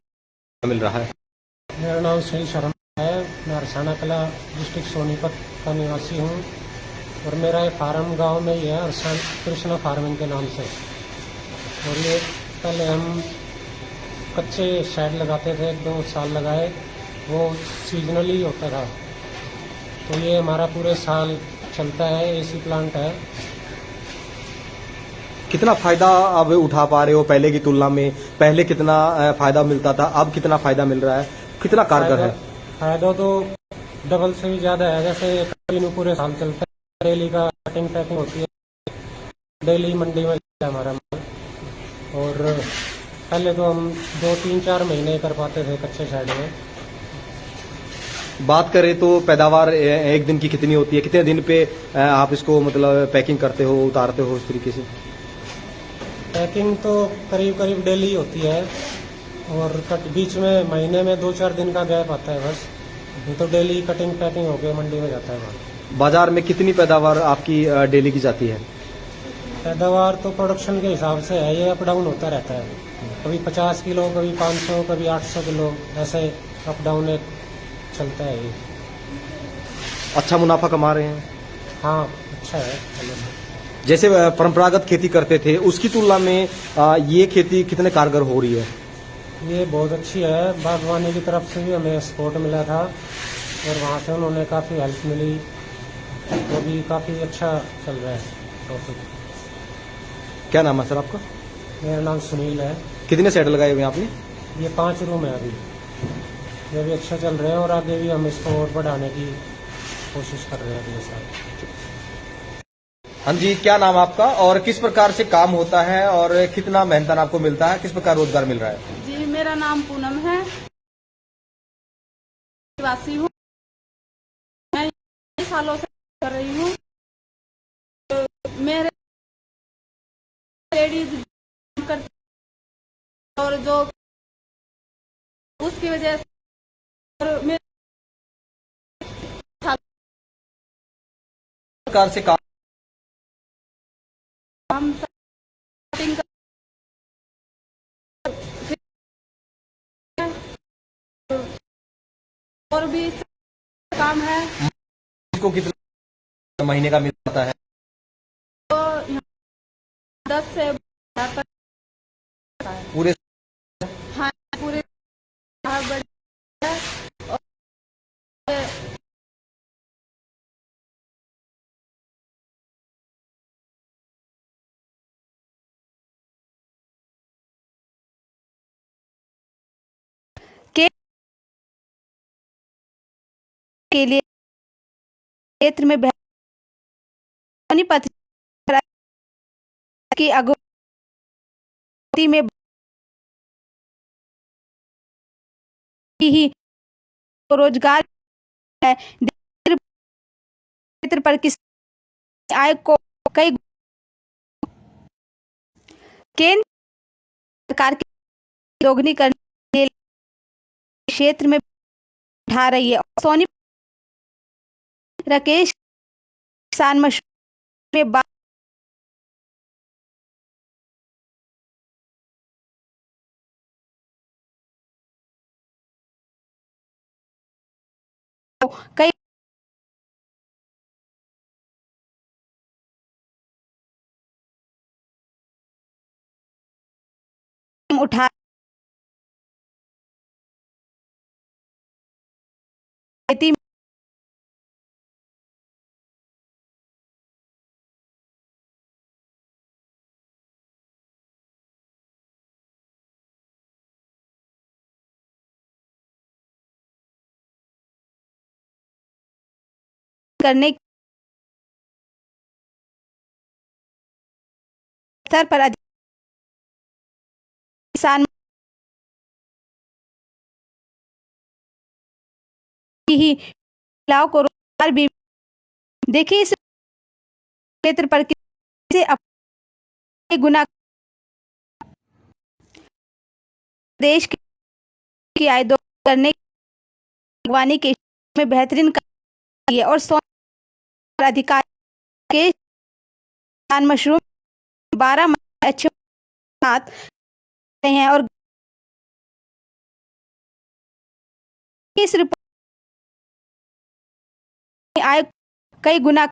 मिल रहा है। मेरा नाम सुनील शर्मा है। मैं अरसाना कला डिस्ट्रिक्ट सोनीपत का निवासी हूँ और मेरा ये फार्म गांव में ही है, अरसान कृष्णा फार्मिंग के नाम से। और ये पहले हम कच्चे शेड लगाते थे, 2 साल लगाए, वो सीजनली होता था। तो ये हमारा पूरे साल चलता है, एसी प्लांट है। कितना फायदा अब उठा पा रहे हो पहले की तुलना में? पहले कितना फायदा मिलता था, अब कितना फायदा मिल रहा है, कितना कारगर है? फायदा तो डबल से भी ज्यादा है। जैसे कंटिन्यू पूरे साल चलता है, डेली का कटिंग पैकिंग होती है, डेली मंडी में जाता है हमारा माल। और पहले तो हम 2-3-4 महीने कर पाते थे कच्चे शेड में। बात करें तो पैदावार एक दिन की कितनी होती है, कितने दिन पे आप इसको मतलब पैकिंग करते हो, उतारते हो इस तरीके से? पैकिंग तो करीब करीब डेली होती है और बीच में महीने में 2-4 दिन का गैप आता है बस। ये तो डेली कटिंग पैकिंग होकर मंडी में जाता है माल। बाजार में कितनी पैदावार आपकी डेली की जाती है? पैदावार तो प्रोडक्शन के हिसाब से है, ये अप डाउन होता रहता है। कभी 50 किलो, कभी 500, कभी 800 किलो, ऐसे अप डाउन चलता है ये। अच्छा मुनाफा कमा रहे हैं? हाँ अच्छा है। जैसे परंपरागत खेती करते थे उसकी तुलना में ये खेती कितने कारगर हो रही है? ये बहुत अच्छी है। बागवानी की तरफ से भी हमें सपोर्ट मिला था और वहाँ से उन्होंने काफ़ी हेल्प मिली, वो भी काफ़ी अच्छा चल रहा है प्रॉफिट। क्या नाम है सर आपका? मेरा नाम सुनील है। कितने सेट लगाए हुए हैं आपने? ये 5 रूम है अभी, ये भी अच्छा चल रहे हैं और आगे भी हम इसको और बढ़ाने की कोशिश कर रहे हैं अगले साल। हाँ जी, क्या नाम आपका और किस प्रकार से काम होता है और कितना मेहनतान आपको मिलता है, किस प्रकार रोजगार मिल रहा है? जी मेरा नाम पूनम है, निवासी हूँ। मैं कई सालों से कर रही हूँ। मेरे लेडीज और जो उसकी वजह से और मेरे प्रकार से काम और भी काम है। इसको कितना महीने का मिल जाता है? तो यहाँ 10 से 12 तक है। पूरे हाँ, पूरे बड़े है। और के लिए क्षेत्र में सोनीपत की अगुवाई में ही रोजगार है। क्षेत्र पर किसी आय को कई केंद्र सरकार की दोगुनी करने के लिए क्षेत्र में उठा रही है। और सोनी राकेश किसान मशरूम में कई उठा खेती करने स्तर पर किसान ही महिलाओं को रोजगार भी। देखिए इस क्षेत्र पर किसे अपने गुना देश की आय दोगुनी करने की बागवानी के क्षेत्र में बेहतरीन कार्य किए और सोनी अधिकारी के किसान मशरूम 12 महीने अच्छे साथ रहे हैं और इस रिपोर्ट में आय कई गुना।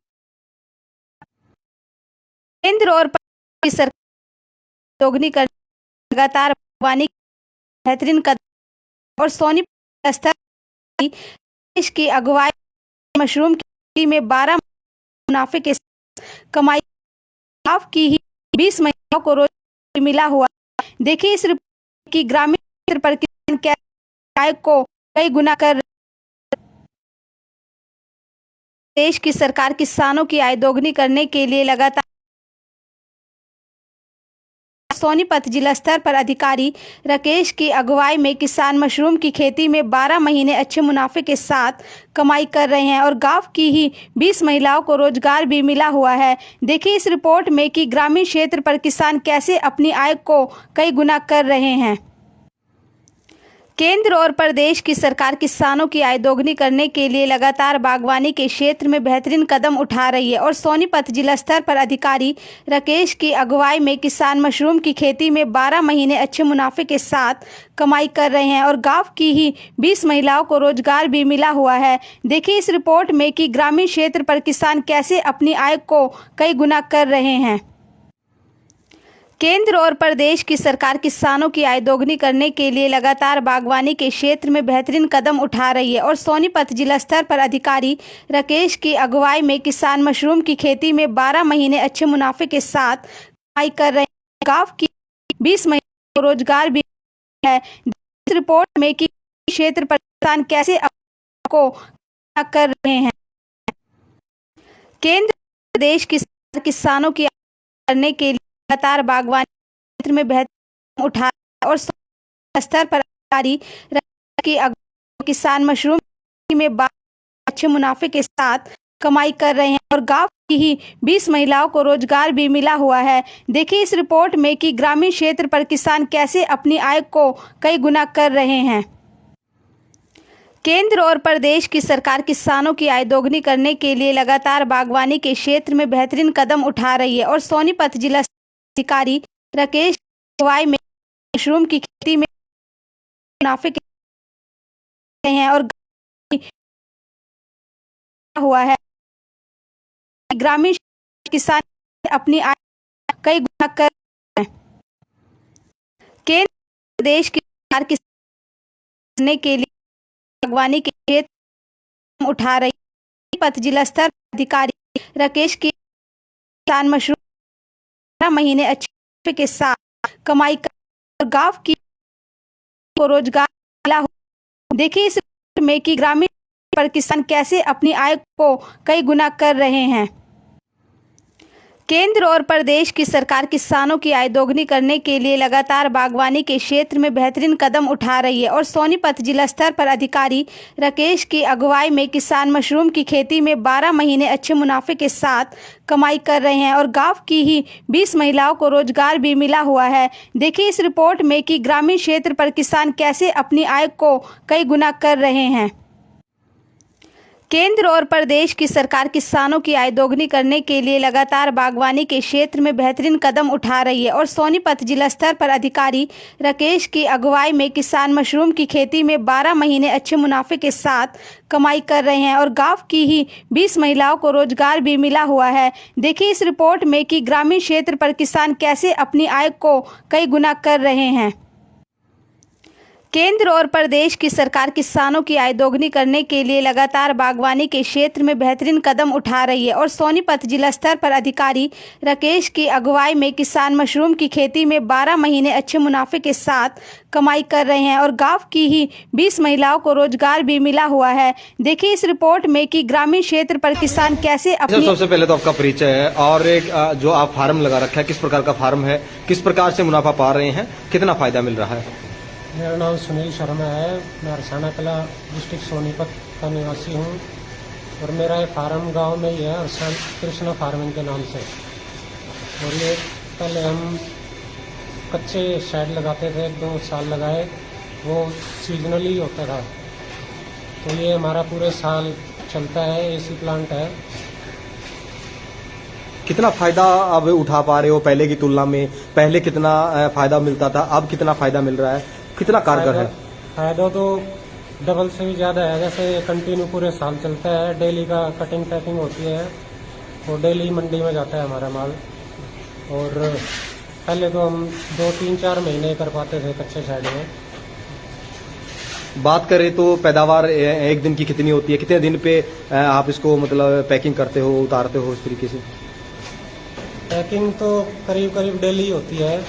केंद्र और प्रदेश की सरकार दोगुनी करने लगातार बागवानी बेहतरीन कदम और सोनीपत स्तर की देश की अगुवाई मशरूम की खेती में 12 मुनाफे के साथ कमाई गांव की ही 20 महिलाओं को रोजगार मिला हुआ। देखिए इस रिपोर्ट की ग्रामीण क्षेत्र पर किसान कैसे आय को कई गुना कर देश की सरकार किसानों की आय दोगुनी करने के लिए लगातार सोनीपत जिला स्तर पर अधिकारी राकेश की अगुवाई में किसान मशरूम की खेती में 12 महीने अच्छे मुनाफे के साथ कमाई कर रहे हैं और गांव की ही 20 महिलाओं को रोजगार भी मिला हुआ है। देखिए इस रिपोर्ट में कि ग्रामीण क्षेत्र पर किसान कैसे अपनी आय को कई गुना कर रहे हैं। केंद्र और प्रदेश की सरकार किसानों की आय दोगुनी करने के लिए लगातार बागवानी के क्षेत्र में बेहतरीन कदम उठा रही है और सोनीपत जिला स्तर पर अधिकारी राकेश की अगुवाई में किसान मशरूम की खेती में 12 महीने अच्छे मुनाफे के साथ कमाई कर रहे हैं और गांव की ही 20 महिलाओं को रोजगार भी मिला हुआ है। देखिए इस रिपोर्ट में कि ग्रामीण क्षेत्र पर किसान कैसे अपनी आय को कई गुना कर रहे हैं। केंद्र और प्रदेश की सरकार किसानों की आय दोगुनी करने के लिए लगातार बागवानी के क्षेत्र में बेहतरीन कदम उठा रही है और सोनीपत जिला स्तर पर अधिकारी राकेश की अगुवाई में किसान मशरूम की खेती में 12 महीने अच्छे मुनाफे के साथ कमाई कर रहे हैं। गांव की 20 महिलाओं को रोजगार भी है। इस रिपोर्ट में कि क्षेत्र पर किसान कैसे को कर रहे हैं। केंद्र प्रदेश की सरकार किसानों की आय करने के लिए लगातार बागवानी क्षेत्र में बेहतर उठा और स्तर पर अधिकारी की किसान मशरूम में अच्छे मुनाफे के साथ कमाई कर रहे हैं और गांव की ही 20 महिलाओं को रोजगार भी मिला हुआ है। देखिए इस रिपोर्ट में कि ग्रामीण क्षेत्र पर किसान कैसे अपनी आय को कई गुना कर रहे हैं। केंद्र और प्रदेश की सरकार किसानों की आय दोगुनी करने के लिए लगातार बागवानी के क्षेत्र में बेहतरीन कदम उठा रही है और सोनीपत जिला अधिकारी राकेश की अगुवाई में मशरूम की खेती में मुनाफे के हैं और हुआ है। ग्रामीण किसान अपनी आय कई गुना कर रहे हैं। केंद्र प्रदेश की सरकार किसानों के लिए बागवानी के क्षेत्र उठा रही है। पथ जिला स्तर अधिकारी राकेश की किसान मशरूम 12 महीने अच्छे के साथ कमाई कर गांव की को रोजगार मिला हुआ। देखिए इस में कि ग्रामीण पर किसान कैसे अपनी आय को कई गुना कर रहे हैं। केंद्र और प्रदेश की सरकार किसानों की आय दोगुनी करने के लिए लगातार बागवानी के क्षेत्र में बेहतरीन कदम उठा रही है और सोनीपत जिला स्तर पर अधिकारी राकेश की अगुवाई में किसान मशरूम की खेती में 12 महीने अच्छे मुनाफे के साथ कमाई कर रहे हैं और गांव की ही 20 महिलाओं को रोजगार भी मिला हुआ है। देखिए इस रिपोर्ट में कि ग्रामीण क्षेत्र पर किसान कैसे अपनी आय को कई गुना कर रहे हैं। केंद्र और प्रदेश की सरकार किसानों की आय दोगुनी करने के लिए लगातार बागवानी के क्षेत्र में बेहतरीन कदम उठा रही है और सोनीपत जिला स्तर पर अधिकारी राकेश की अगुवाई में किसान मशरूम की खेती में 12 महीने अच्छे मुनाफे के साथ कमाई कर रहे हैं और गांव की ही 20 महिलाओं को रोजगार भी मिला हुआ है। देखिए इस रिपोर्ट में कि ग्रामीण क्षेत्र पर किसान कैसे अपनी आय को कई गुना कर रहे हैं। केंद्र और प्रदेश की सरकार किसानों की आय दोगुनी करने के लिए लगातार बागवानी के क्षेत्र में बेहतरीन कदम उठा रही है और सोनीपत जिला स्तर पर अधिकारी राकेश की अगुवाई में किसान मशरूम की खेती में 12 महीने अच्छे मुनाफे के साथ कमाई कर रहे हैं और गांव की ही 20 महिलाओं को रोजगार भी मिला हुआ है। देखिए इस रिपोर्ट में कि ग्रामीण क्षेत्र पर किसान कैसे अपनी सबसे पहले तो आपका परिचय है और एक जो आप फार्म लगा रखा है, किस प्रकार का फार्म है, किस प्रकार से मुनाफा पा रहे हैं, कितना फायदा मिल रहा है? मेरा नाम सुनील शर्मा है। मैं अरसाना कला डिस्ट्रिक्ट सोनीपत का निवासी हूँ और मेरा ये फार्म गांव में ही है, कृष्णा फार्मिंग के नाम से। और ये पहले हम कच्चे शेड लगाते थे, 2 साल लगाए, वो सीजनली होता था। तो ये हमारा पूरे साल चलता है, एसी प्लांट है। कितना फायदा अब उठा पा रहे हो पहले की तुलना में? पहले कितना फायदा मिलता था, अब कितना फायदा मिल रहा है, कितना कारगर है? फायदा तो डबल से भी ज़्यादा है। जैसे कंटिन्यू पूरे साल चलता है, डेली का कटिंग पैकिंग होती है, वो डेली मंडी में जाता है हमारा माल। और पहले तो हम 2-3-4 महीने कर पाते थे कच्चे साइड में। बात करें तो पैदावार एक दिन की कितनी होती है, कितने दिन पे आप इसको मतलब पैकिंग करते हो, उतारते हो इस तरीके से? पैकिंग तो करीब करीब डेली होती है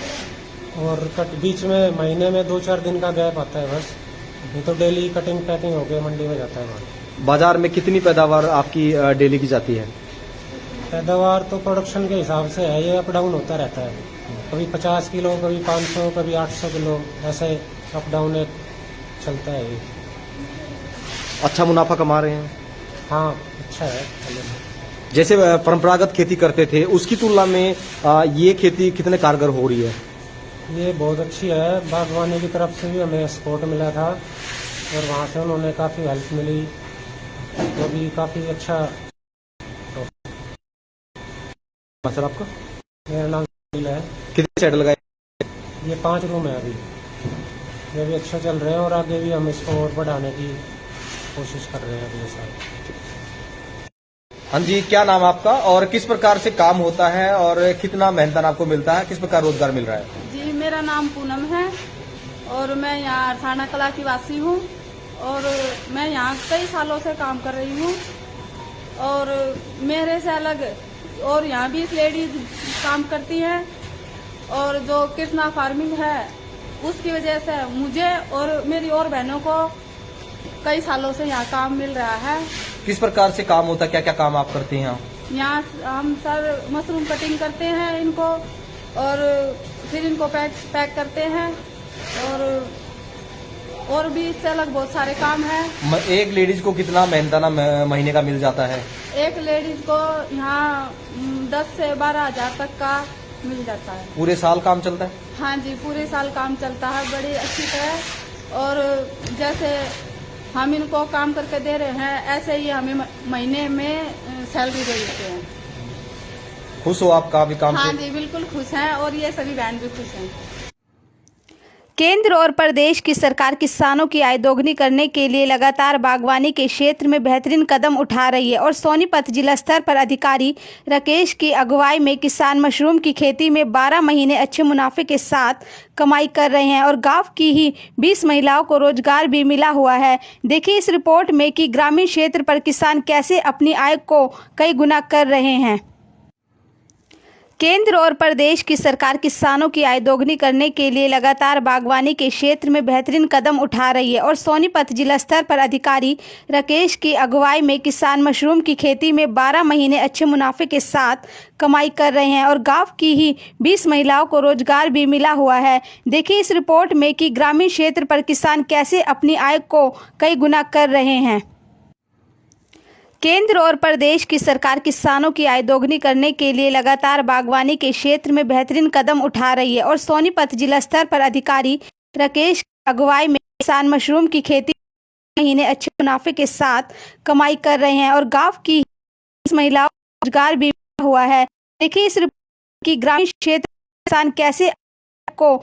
और बीच में महीने में 2-4 दिन का गैप आता है बस। ये तो डेली कटिंग पैकिंग होकर मंडी में जाता है माल। बाजार में कितनी पैदावार आपकी डेली की जाती है? पैदावार तो प्रोडक्शन के हिसाब से है, ये अप डाउन होता रहता है। कभी 50 किलो, कभी 500, कभी 800 किलो, ऐसे अप डाउन चलता है ये। अच्छा मुनाफा कमा रहे हैं? हाँ अच्छा है। पहले से जैसे परंपरागत खेती करते थे उसकी तुलना में ये खेती कितने कारगर हो रही है? ये बहुत अच्छी है। बागवानी की तरफ से भी हमें सपोर्ट मिला था और वहाँ से उन्होंने काफ़ी हेल्प मिली, वो भी काफ़ी अच्छा। सर आपका? मेरा नाम सुनील है। कितने शेड लगाए? ये 5 रूम है अभी। ये भी अच्छा चल रहे हैं और आगे भी हम इसको और बढ़ाने की कोशिश कर रहे हैं अगले साल। हाँ जी, क्या नाम आपका और किस प्रकार से काम होता है और कितना मेहनतान आपको मिलता है, किस प्रकार रोजगार मिल रहा है? जी मेरा नाम पूनम है और मैं यहाँ अरसाना कला की वासी हूँ और मैं यहाँ कई सालों से काम कर रही हूँ और मेरे से अलग और यहाँ भी लेडीज काम करती हैं और जो कृष्णा फार्मिंग है उसकी वजह से मुझे और मेरी और बहनों को कई सालों से यहाँ काम मिल रहा है। किस प्रकार से काम होता है, क्या क्या काम आप करते हैं? यहाँ हम सर मशरूम कटिंग करते हैं इनको और फिर इनको पैक करते हैं और भी इससे अलग बहुत सारे काम हैं। एक लेडीज को कितना मेहनताना महीने का मिल जाता है? एक लेडीज को यहाँ 10 से 12 हजार तक का मिल जाता है। पूरे साल काम चलता है? हाँ जी पूरे साल काम चलता है बड़ी अच्छी तरह। और जैसे हम इनको काम करके दे रहे हैं ऐसे ही हमें महीने में सैलरी दे देते हैं। खुश हो आप काफी काम हाँ से? जी बिल्कुल खुश हैं और ये सभी बहन भी खुश हैं। केंद्र और प्रदेश की सरकार किसानों की आय दोगुनी करने के लिए लगातार बागवानी के क्षेत्र में बेहतरीन कदम उठा रही है और सोनीपत जिला स्तर पर अधिकारी राकेश की अगुवाई में किसान मशरूम की खेती में 12 महीने अच्छे मुनाफे के साथ कमाई कर रहे हैं और गांव की ही 20 महिलाओं को रोजगार भी मिला हुआ है। देखिए इस रिपोर्ट में कि ग्रामीण क्षेत्र पर किसान कैसे अपनी आय को कई गुना कर रहे हैं। केंद्र और प्रदेश की सरकार किसानों की आय दोगुनी करने के लिए लगातार बागवानी के क्षेत्र में बेहतरीन कदम उठा रही है और सोनीपत जिला स्तर पर अधिकारी राकेश की अगुवाई में किसान मशरूम की खेती में 12 महीने अच्छे मुनाफे के साथ कमाई कर रहे हैं और गांव की ही 20 महिलाओं को रोजगार भी मिला हुआ है। देखिए इस रिपोर्ट में कि ग्रामीण क्षेत्र पर किसान कैसे अपनी आय को कई गुना कर रहे हैं। केंद्र और प्रदेश की सरकार किसानों की आय दोगुनी करने के लिए लगातार बागवानी के क्षेत्र में बेहतरीन कदम उठा रही है और सोनीपत जिला स्तर पर अधिकारी राकेश की अगुवाई में किसान मशरूम की खेती महीने अच्छे मुनाफे के साथ कमाई कर रहे हैं और गांव की 20 महिलाओं को रोजगार भी मिला हुआ है। देखिए इस रिपोर्ट की ग्रामीण क्षेत्र किसान कैसे को